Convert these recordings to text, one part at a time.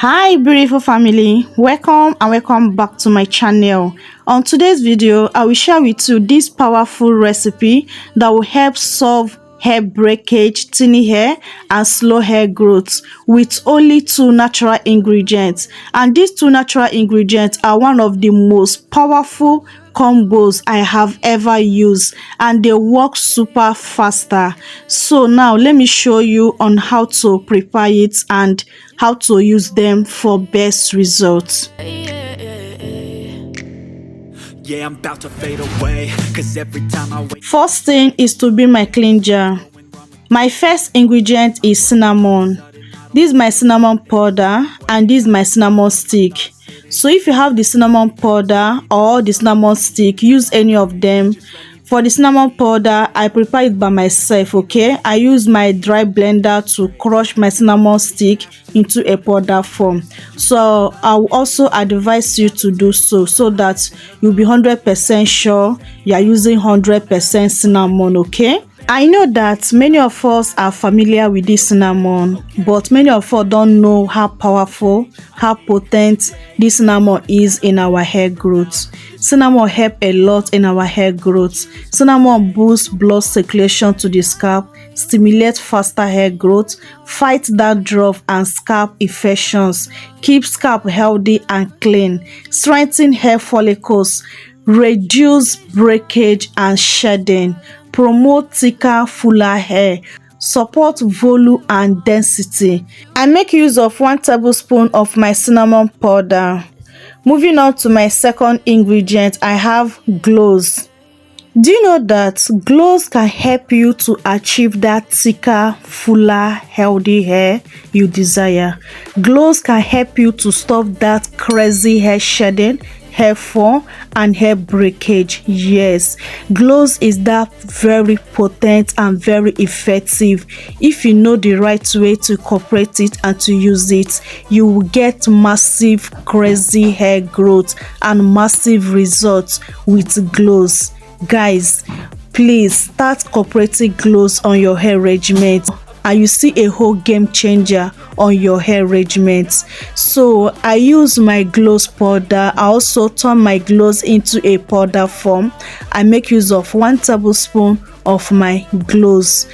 Hi beautiful family, welcome back to my channel. On today's video I will share with you this powerful recipe that will help solve hair breakage, thinning hair and slow hair growth with only two natural ingredients. And these two natural ingredients are one of the most powerful combos I have ever used, and they work super faster. So now let me show you on how to prepare it and how to use them for best results. Yeah, I'm about to fade away, 'cause every time I wake. First thing is to be my clean jar. My first ingredient is cinnamon. This is my cinnamon powder and this is my cinnamon stick. So if you have the cinnamon powder or the cinnamon stick, use any of them. For the cinnamon powder, I prepare it by myself, okay? I use my dry blender to crush my cinnamon stick into a powder form. So I will also advise you to do so that you'll be 100% sure you are using 100% cinnamon, okay? I know that many of us are familiar with this cinnamon, but many of us don't know how powerful, how potent this cinnamon is in our hair growth. Cinnamon helps a lot in our hair growth. Cinnamon boosts blood circulation to the scalp, stimulates faster hair growth, fights dandruff and scalp infections, keeps scalp healthy and clean, strengthens hair follicles, reduce breakage and shedding, promote thicker, fuller hair, support volume and density. I make use of 1 tablespoon of my cinnamon powder. Moving on to my second ingredient, I have cloves. Do you know that cloves can help you to achieve that thicker, fuller, healthy hair you desire? Cloves can help you to stop that crazy hair shedding, hair fall and hair breakage. Yes, cloves is that very potent and very effective. If you know the right way to incorporate it and to use it, you will get massive crazy hair growth and massive results with cloves. Guys, please start incorporating cloves on your hair regimen and you see a whole game changer on your hair regimen. So I use my cloves powder. I also turn my cloves into a powder form. I make use of 1 tablespoon of my cloves.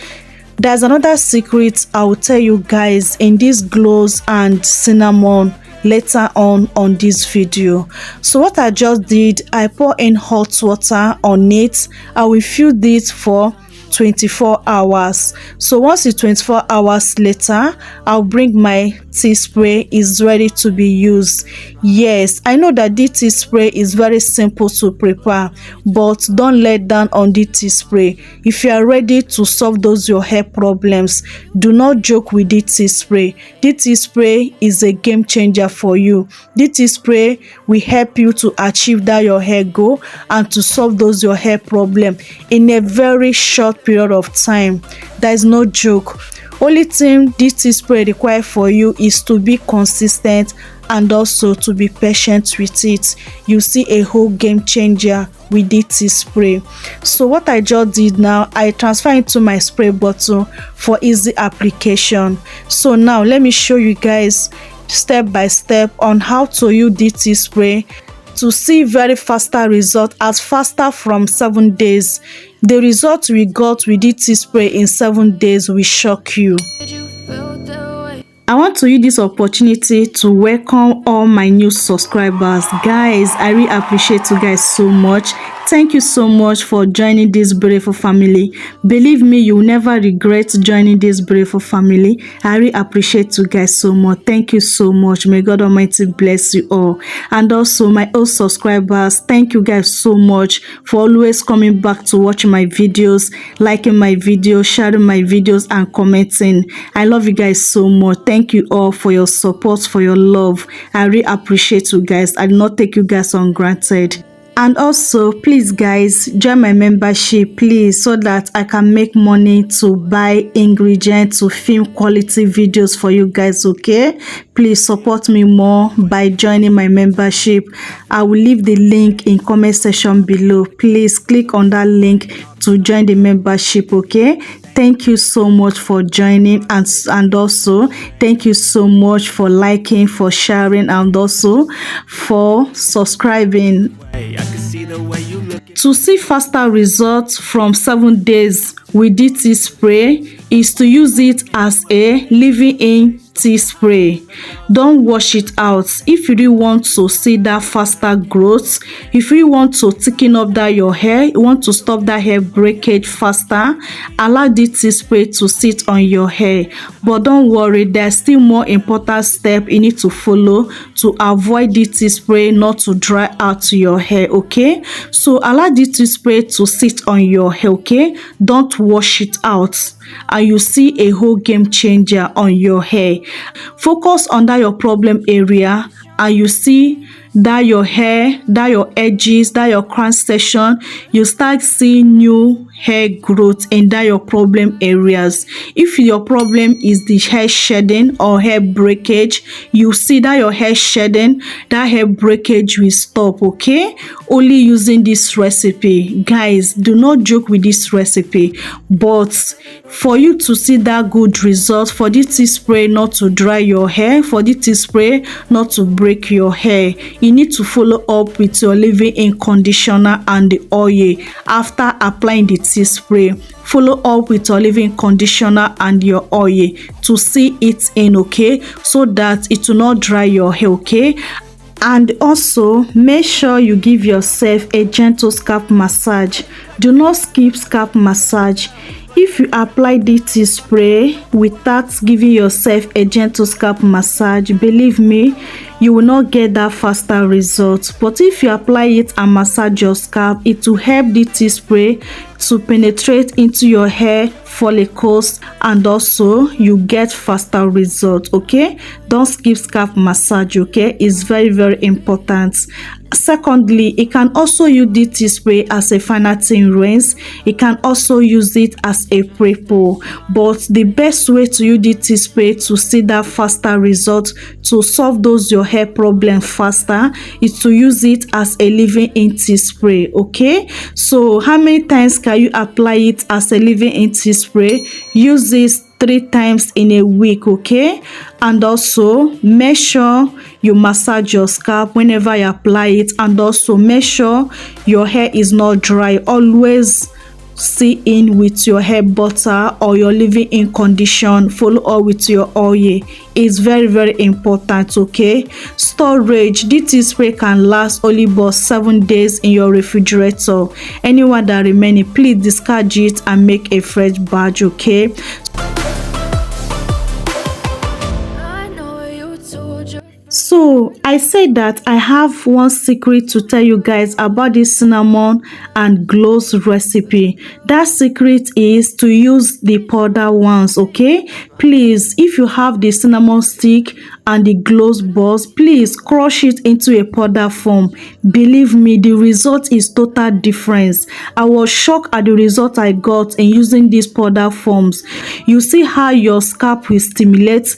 There's another secret I will tell you guys in these cloves and cinnamon later on this video. So what I just did, I pour in hot water on it. I will fill this for 24 hours. So once it's 24 hours later, I'll bring my tea spray. Is ready to be used. Yes, I know that this tea spray is very simple to prepare, but don't let down on the tea spray. If you are ready to solve those your hair problems, do not joke with the tea spray. The tea spray is a game changer for you. The tea spray will help you to achieve that your hair goal and to solve those your hair problem in a very short period of time. That is no joke. Only thing this tea spray require for you is to be consistent and also to be patient with it. You see a whole game changer with the tea spray. So what I just did now, I transfer into my spray bottle for easy application. So now let me show you guys step by step on how to use the tea spray to see very faster result, as faster from 7 days. The result we got with the tea spray in 7 days will shock you. I want to use this opportunity to welcome all my new subscribers. Guys, I really appreciate you guys so much. Thank you so much for joining this beautiful family. Believe me, you will never regret joining this beautiful family. I really appreciate you guys so much. Thank you so much. May God Almighty bless you all. And also my old subscribers, thank you guys so much for always coming back to watch my videos, liking my videos, sharing my videos and commenting. I love you guys so much. Thank you all for your support, for your love. I really appreciate you guys. I do not take you guys on granted. And also, please guys, join my membership, please, so that I can make money to buy ingredients to film quality videos for you guys, okay? Please support me more by joining my membership. I will leave the link in comment section below. Please click on that link to join the membership, okay? thank you so much for joining, and also thank you so much for liking, for sharing, and also for subscribing. Hey, I can see the way you look. To see faster results from 7 days with tea spray is to use it as a leave-in tea spray. Don't wash it out. If you really want to see that faster growth, if you want to thicken up that your hair, you want to stop that hair breakage faster, allow the tea spray to sit on your hair. But don't worry, there's still more important step you need to follow to avoid the tea spray not to dry out your hair. Okay, so allow the tea spray to sit on your hair. Okay, don't wash it out, and you see a whole game changer on your hair. Focus on that your problem area, and you see that your hair, that your edges, that your crown section, you start seeing new hair growth in that your problem areas. If your problem is the hair shedding or hair breakage, you see that your hair shedding, that hair breakage will stop. Okay, only using this recipe. Guys, do not joke with this recipe, but for you to see that good result, for this tea spray not to dry your hair, for this tea spray not to break your hair, you need to follow up with your leave-in conditioner and the oil. After applying the tea spray, follow up with your leave-in conditioner and your oil to see it in, okay, so that it will not dry your hair. Okay, and also make sure you give yourself a gentle scalp massage. Do not skip scalp massage. If you apply the tea spray without giving yourself a gentle scalp massage, believe me, you will not get that faster result. But if you apply it and massage your scalp, it will help the tea spray to penetrate into your hair follicles, and also you get faster result. Okay, don't skip scalp massage. Okay, it's very, very important. Secondly, you can also use the tea spray as a final thing rinse. You can also use it as a pre-poo, but the best way to use the tea spray to see that faster result, to solve those your hair problem faster, is to use it as a leave-in tea spray. Okay, so how many times can you apply it as a leave-in tea spray? Use this 3 times in a week. Okay, and also make sure you massage your scalp whenever you apply it, and also make sure your hair is not dry. Always see in with your hair butter or your leave-in condition, follow up with your oil. It's very, very important. Okay, storage. This tea spray can last only about 7 days in your refrigerator. Anyone that remaining, please discard it and make a fresh batch. Okay, so I said that I have one secret to tell you guys about this cinnamon and cloves recipe. That secret is to use the powder ones. Okay, please, if you have the cinnamon stick and the cloves balls, please crush it into a powder form. Believe me, the result is total difference. I was shocked at the result I got in using these powder forms. You see how your scalp will stimulate.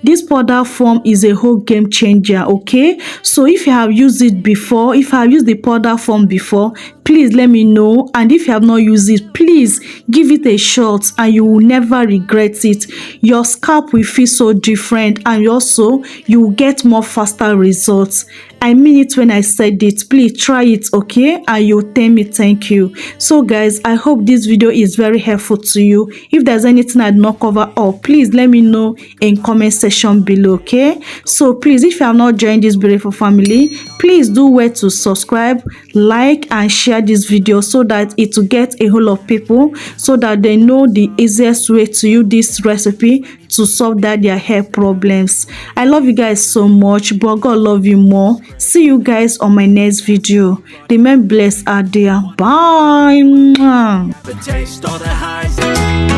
This powder form is a whole game changer. Okay, so if you have used it before, if I have used the powder form before, please let me know. And if you have not used it, please give it a shot and you will never regret it. Your scalp will feel so different, and also you will get more faster results. I mean it when I said it. Please try it. Okay, and you tell me thank you. So guys, I hope this video is very helpful to you. If there's anything I did not cover up, please let me know in comment section below. Okay, so please, if you have not joined this beautiful family, please do well to subscribe, like, and share this video so that it will get a whole lot of people, so that they know the easiest way to use this recipe to solve that their hair problems. I love you guys so much, but God love you more. See you guys on my next video. Remain blessed out there. Bye. But taste all the highs.